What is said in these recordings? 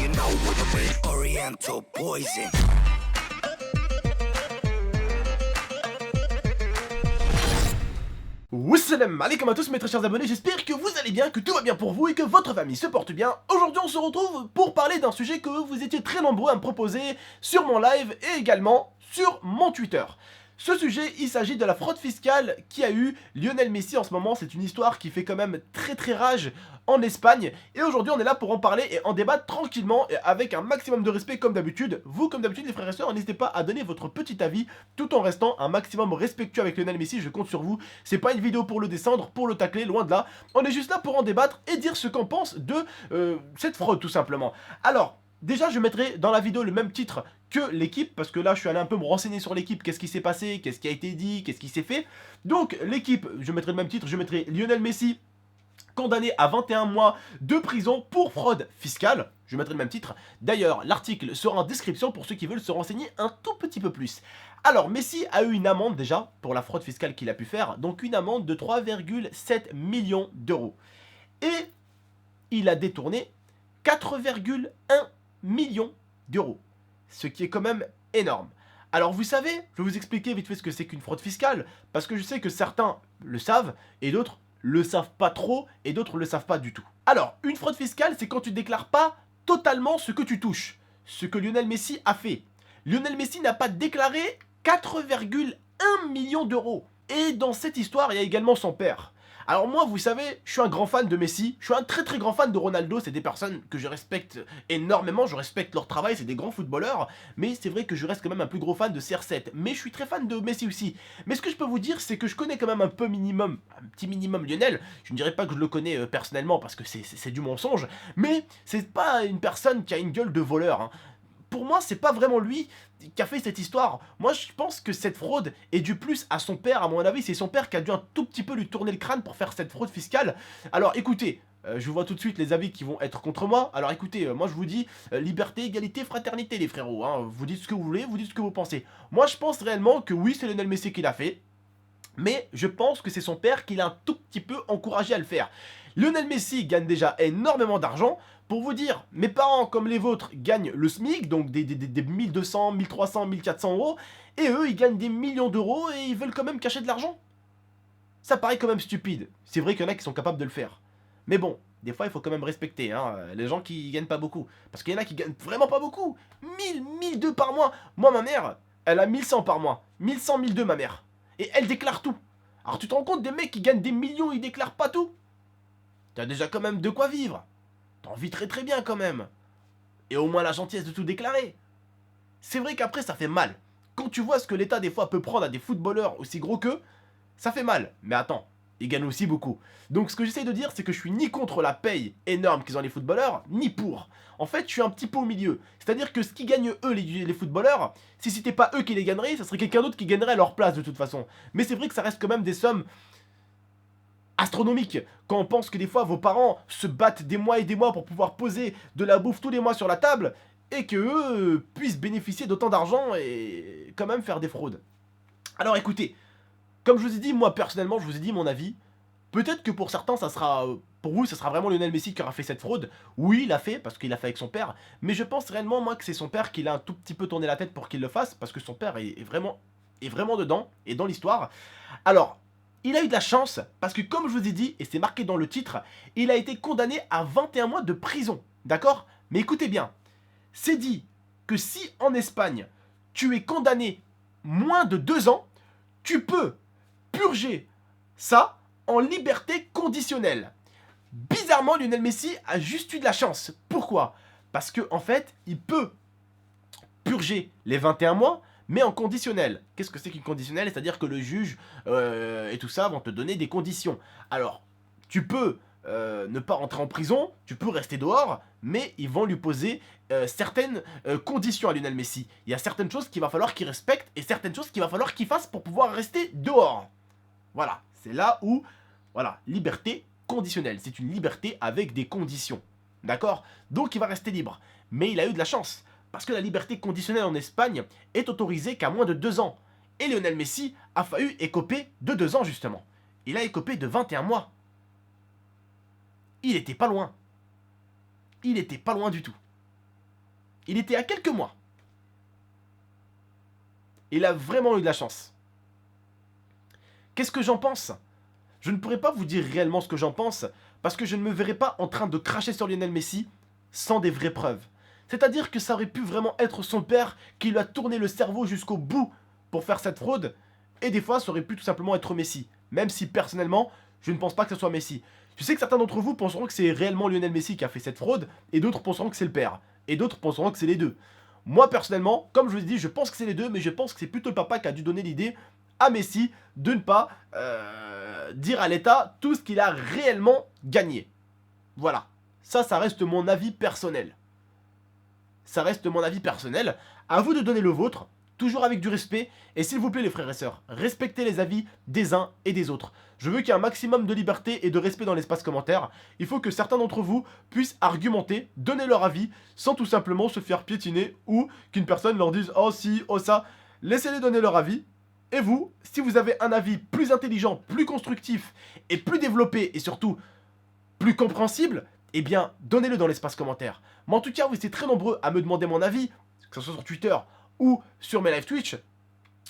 you know what I mean? Oriental poison. Wassalam alaikum à tous mes très chers abonnés, j'espère que vous allez bien, que tout va bien pour vous et que votre famille se porte bien. Aujourd'hui on se retrouve pour parler d'un sujet que vous étiez très nombreux à me proposer sur mon live et également sur mon Twitter. Ce sujet, il s'agit de la fraude fiscale qui a eu Lionel Messi en ce moment. C'est une histoire qui fait quand même très rage en Espagne. Et aujourd'hui, on est là pour en parler et en débattre tranquillement et avec un maximum de respect comme d'habitude. Vous, comme d'habitude, les frères et sœurs, n'hésitez pas à donner votre petit avis tout en restant un maximum respectueux avec Lionel Messi. Je compte sur vous. C'est pas une vidéo pour le descendre, pour le tacler, loin de là. On est juste là pour en débattre et dire ce qu'on pense de cette fraude, tout simplement. Alors, déjà, je mettrai dans la vidéo le même titre que l'équipe, parce que là, je suis allé un peu me renseigner sur l'équipe, qu'est-ce qui s'est passé, qu'est-ce qui a été dit, qu'est-ce qui s'est fait. Donc, l'équipe, je mettrai le même titre, je mettrai Lionel Messi, condamné à 21 mois de prison pour fraude fiscale. Je mettrai le même titre. D'ailleurs, l'article sera en description pour ceux qui veulent se renseigner un tout petit peu plus. Alors, Messi a eu une amende déjà pour la fraude fiscale qu'il a pu faire, donc une amende de 3,7 millions d'euros. Et il a détourné 4,1 millions d'euros. Ce qui est quand même énorme. Alors vous savez, je vais vous expliquer vite fait ce que c'est qu'une fraude fiscale, parce que je sais que certains le savent, et d'autres le savent pas trop, et d'autres le savent pas du tout. Alors, une fraude fiscale, c'est quand tu déclares pas totalement ce que tu touches. Ce que Lionel Messi a fait. Lionel Messi n'a pas déclaré 4,1 millions d'euros. Et dans cette histoire, il y a également son père. Alors moi, vous savez, je suis un grand fan de Messi, je suis un très grand fan de Ronaldo, c'est des personnes que je respecte énormément, je respecte leur travail, c'est des grands footballeurs, mais c'est vrai que je reste quand même un plus gros fan de CR7, mais je suis très fan de Messi aussi. Mais ce que je peux vous dire, c'est que je connais quand même un peu minimum, un petit minimum Lionel, je ne dirais pas que je le connais personnellement parce que c'est du mensonge, mais c'est pas une personne qui a une gueule de voleur, hein. Pour moi, c'est pas vraiment lui qui a fait cette histoire. Moi, je pense que cette fraude est due plus à son père. À mon avis, c'est son père qui a dû un tout petit peu lui tourner le crâne pour faire cette fraude fiscale. Alors, écoutez, je vois tout de suite les avis qui vont être contre moi. Alors, écoutez, moi, je vous dis liberté, égalité, fraternité, les frérots. Hein. Vous dites ce que vous voulez, vous dites ce que vous pensez. Moi, je pense réellement que oui, c'est Lionel Messi qui l'a fait. Mais je pense que c'est son père qui l'a un tout petit peu encouragé à le faire. Lionel Messi gagne déjà énormément d'argent. Pour vous dire, mes parents comme les vôtres gagnent le SMIC, donc des 1200, 1300, 1400 euros. Et eux, ils gagnent des millions d'euros et ils veulent quand même cacher de l'argent. Ça paraît quand même stupide. C'est vrai qu'il y en a qui sont capables de le faire. Mais bon, des fois, il faut quand même respecter hein, les gens qui gagnent pas beaucoup. Parce qu'il y en a qui gagnent vraiment pas beaucoup. 1000, 1002 par mois. Moi, ma mère, elle a 1100 par mois. 1100, 1002 ma mère. Et elle déclare tout. Alors tu te rends compte des mecs qui gagnent des millions, ils déclarent pas tout? T'as déjà quand même de quoi vivre. T'en vis très bien quand même. Et au moins la gentillesse de tout déclarer. C'est vrai qu'après ça fait mal. Quand tu vois ce que l'État des fois peut prendre à des footballeurs aussi gros qu'eux, ça fait mal. Mais attends, ils gagnent aussi beaucoup. Donc ce que j'essaie de dire, c'est que je suis ni contre la paye énorme qu'ils ont les footballeurs, ni pour. En fait, je suis un petit peu au milieu. C'est-à-dire que ce qu'ils gagnent eux, les footballeurs, si c'était pas eux qui les gagneraient, ça serait quelqu'un d'autre qui gagnerait à leur place de toute façon. Mais c'est vrai que ça reste quand même des sommes astronomiques. Quand on pense que des fois vos parents se battent des mois et des mois pour pouvoir poser de la bouffe tous les mois sur la table, et que eux puissent bénéficier d'autant d'argent et quand même faire des fraudes. Alors écoutez, comme je vous ai dit, moi personnellement, je vous ai dit mon avis. Peut-être que pour certains, ça sera, pour vous, ça sera vraiment Lionel Messi qui aura fait cette fraude. Oui, il l'a fait, parce qu'il l'a fait avec son père. Mais je pense réellement, moi, que c'est son père qui l'a un tout petit peu tourné la tête pour qu'il le fasse, parce que son père est vraiment dedans, et dans l'histoire. Alors, il a eu de la chance, parce que comme je vous ai dit, et c'est marqué dans le titre, il a été condamné à 21 mois de prison. D'accord? Mais écoutez bien, c'est dit que si en Espagne, tu es condamné moins de 2 ans, tu peux purger ça en liberté conditionnelle. Bizarrement, Lionel Messi a juste eu de la chance. Pourquoi? Parce que en fait, il peut purger les 21 mois, mais en conditionnel. Qu'est-ce que c'est qu'une conditionnelle? C'est-à-dire que le juge et tout ça vont te donner des conditions. Alors, tu peux ne pas rentrer en prison, tu peux rester dehors, mais ils vont lui poser certaines conditions à Lionel Messi. Il y a certaines choses qu'il va falloir qu'il respecte et certaines choses qu'il va falloir qu'il fasse pour pouvoir rester dehors. Voilà, c'est là où, voilà, liberté conditionnelle. C'est une liberté avec des conditions. D'accord? Donc il va rester libre. Mais il a eu de la chance. Parce que la liberté conditionnelle en Espagne est autorisée qu'à moins de 2 ans. Et Lionel Messi a failli écoper de 2 ans justement. Il a écopé de 21 mois. Il était pas loin. Il était pas loin du tout. il était à quelques mois. Il a vraiment eu de la chance. Qu'est-ce que j'en pense? Je ne pourrais pas vous dire réellement ce que j'en pense, parce que je ne me verrais pas en train de cracher sur Lionel Messi sans des vraies preuves. C'est-à-dire que ça aurait pu vraiment être son père qui lui a tourné le cerveau jusqu'au bout pour faire cette fraude, et des fois ça aurait pu tout simplement être Messi, même si personnellement, je ne pense pas que ce soit Messi. Je sais que certains d'entre vous penseront que c'est réellement Lionel Messi qui a fait cette fraude, et d'autres penseront que c'est le père, et d'autres penseront que c'est les deux. Moi personnellement, comme je vous ai dit, je pense que c'est les deux, mais je pense que c'est plutôt le papa qui a dû donner l'idée à Messi de ne pas dire à l'État tout ce qu'il a réellement gagné. Voilà, ça reste mon avis personnel. Ça reste mon avis personnel, à vous de donner le vôtre, toujours avec du respect, et s'il vous plaît les frères et sœurs, respectez les avis des uns et des autres. Je veux qu'il y ait un maximum de liberté et de respect dans l'espace commentaire. Il faut que certains d'entre vous puissent argumenter, donner leur avis, sans tout simplement se faire piétiner, ou qu'une personne leur dise « oh si, oh ça ». Laissez-les donner leur avis, et vous, si vous avez un avis plus intelligent, plus constructif, et plus développé, et surtout plus compréhensible, eh bien, donnez-le dans l'espace commentaire. Mais en tout cas, vous étiez très nombreux à me demander mon avis, que ce soit sur Twitter ou sur mes live Twitch.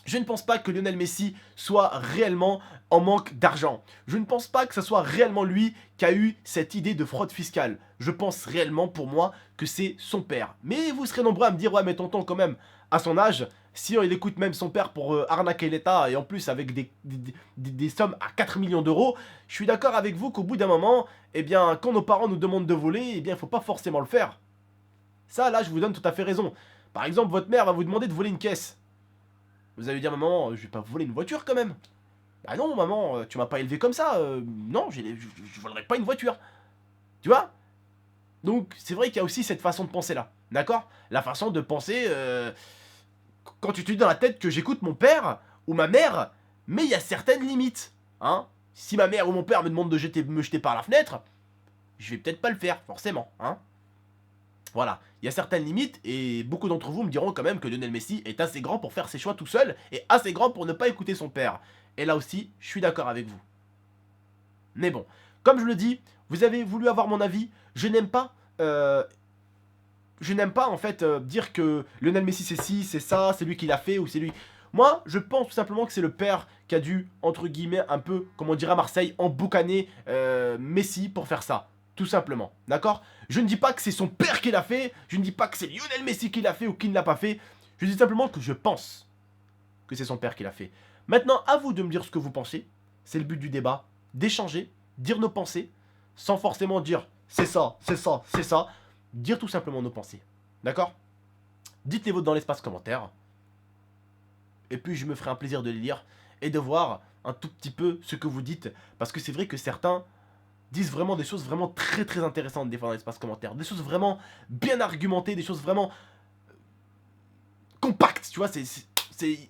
Je ne pense pas que Lionel Messi soit réellement en manque d'argent. Je ne pense pas que ce soit réellement lui qui a eu cette idée de fraude fiscale. Je pense réellement pour moi que c'est son père. Mais vous serez nombreux à me dire, ouais mais tonton quand même, à son âge, si il écoute même son père pour arnaquer l'État et en plus avec des sommes à 4 millions d'euros, je suis d'accord avec vous qu'au bout d'un moment, eh bien quand nos parents nous demandent de voler, eh bien il ne faut pas forcément le faire. Ça là je vous donne tout à fait raison. Par exemple votre mère va vous demander de voler une caisse. Vous allez dire maman, je vais pas voler une voiture quand même. Bah non maman, tu m'as pas élevé comme ça, non je volerai pas une voiture. Tu vois? Donc c'est vrai qu'il y a aussi cette façon de penser là, d'accord? La façon de penser, quand tu te dis dans la tête que j'écoute mon père ou ma mère, mais il y a certaines limites, hein? Si ma mère ou mon père me demande de me jeter par la fenêtre, je vais peut-être pas le faire, forcément, hein? Voilà, il y a certaines limites et beaucoup d'entre vous me diront quand même que Lionel Messi est assez grand pour faire ses choix tout seul et assez grand pour ne pas écouter son père. Et là aussi, je suis d'accord avec vous. Mais bon, comme je le dis, vous avez voulu avoir mon avis, je n'aime pas en fait dire que Lionel Messi c'est ci, c'est ça, c'est lui qui l'a fait ou c'est lui. Moi, je pense tout simplement que c'est le père qui a dû, entre guillemets, un peu, comme on dirait à Marseille, emboucaner Messi pour faire ça. Tout simplement, d'accord? Je ne dis pas que c'est son père qui l'a fait, je ne dis pas que c'est Lionel Messi qui l'a fait ou qui ne l'a pas fait. Je dis simplement que je pense que c'est son père qui l'a fait. Maintenant, à vous de me dire ce que vous pensez. C'est le but du débat, d'échanger, dire nos pensées, sans forcément dire c'est ça, c'est ça, c'est ça. Dire tout simplement nos pensées, d'accord? Dites les vôtres dans l'espace commentaire. Et puis je me ferai un plaisir de les lire et de voir un tout petit peu ce que vous dites. Parce que c'est vrai que certains disent vraiment des choses vraiment très très intéressantes des fois dans l'espace commentaire. Des choses vraiment bien argumentées, des choses vraiment compactes, tu vois, c'est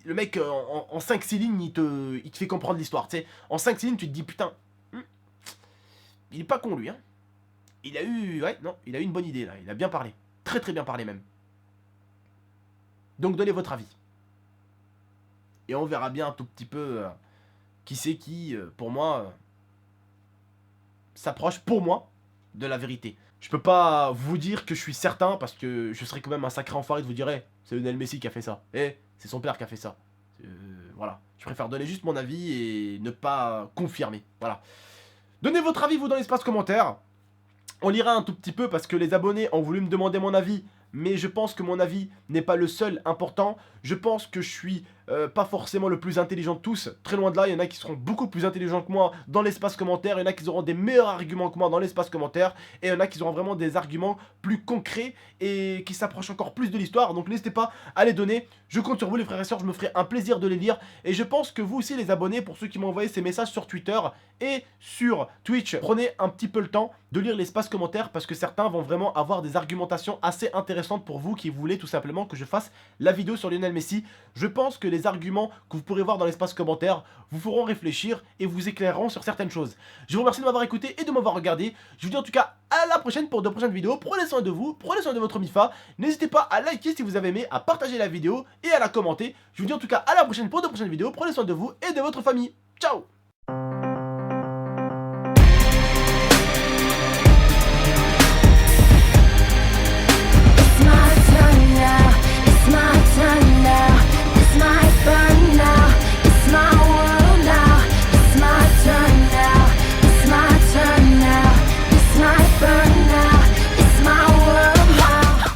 le mec en 5-6 lignes, il te fait comprendre l'histoire, tu sais. En 5-6 lignes, tu te dis, putain, il est pas con lui, hein. Il a eu, ouais, non, il a eu une bonne idée là, il a bien parlé. Très très bien parlé même. Donc donnez votre avis. Et on verra bien un tout petit peu qui c'est qui, pour moi... s'approche pour moi de la vérité. Je peux pas vous dire que je suis certain parce que je serais quand même un sacré enfoiré de vous dire c'est Lionel Messi qui a fait ça. C'est son père qui a fait ça. Voilà. Je préfère donner juste mon avis et ne pas confirmer. Voilà. Donnez votre avis vous dans l'espace commentaire. On lira un tout petit peu parce que les abonnés ont voulu me demander mon avis. Mais je pense que mon avis n'est pas le seul important. Je pense que je suis pas forcément le plus intelligent de tous. Très loin de là, il y en a qui seront beaucoup plus intelligents que moi dans l'espace commentaire. Il y en a qui auront des meilleurs arguments que moi dans l'espace commentaire. Et il y en a qui auront vraiment des arguments plus concrets et qui s'approchent encore plus de l'histoire. Donc n'hésitez pas à les donner. Je compte sur vous les frères et sœurs, je me ferai un plaisir de les lire. Et je pense que vous aussi les abonnés, pour ceux qui m'ont envoyé ces messages sur Twitter et sur Twitch, prenez un petit peu le temps de lire l'espace commentaire parce que certains vont vraiment avoir des argumentations assez intéressantes pour vous qui voulez tout simplement que je fasse la vidéo sur Lionel Messi. Je pense que les arguments que vous pourrez voir dans l'espace commentaire vous feront réfléchir et vous éclaireront sur certaines choses. Je vous remercie de m'avoir écouté et de m'avoir regardé. Je vous dis en tout cas à la prochaine pour de prochaines vidéos. Prenez soin de vous, prenez soin de votre MIFA. N'hésitez pas à liker si vous avez aimé, à partager la vidéo et à la commenter. Je vous dis en tout cas à la prochaine pour de prochaines vidéos. Prenez soin de vous et de votre famille. Ciao!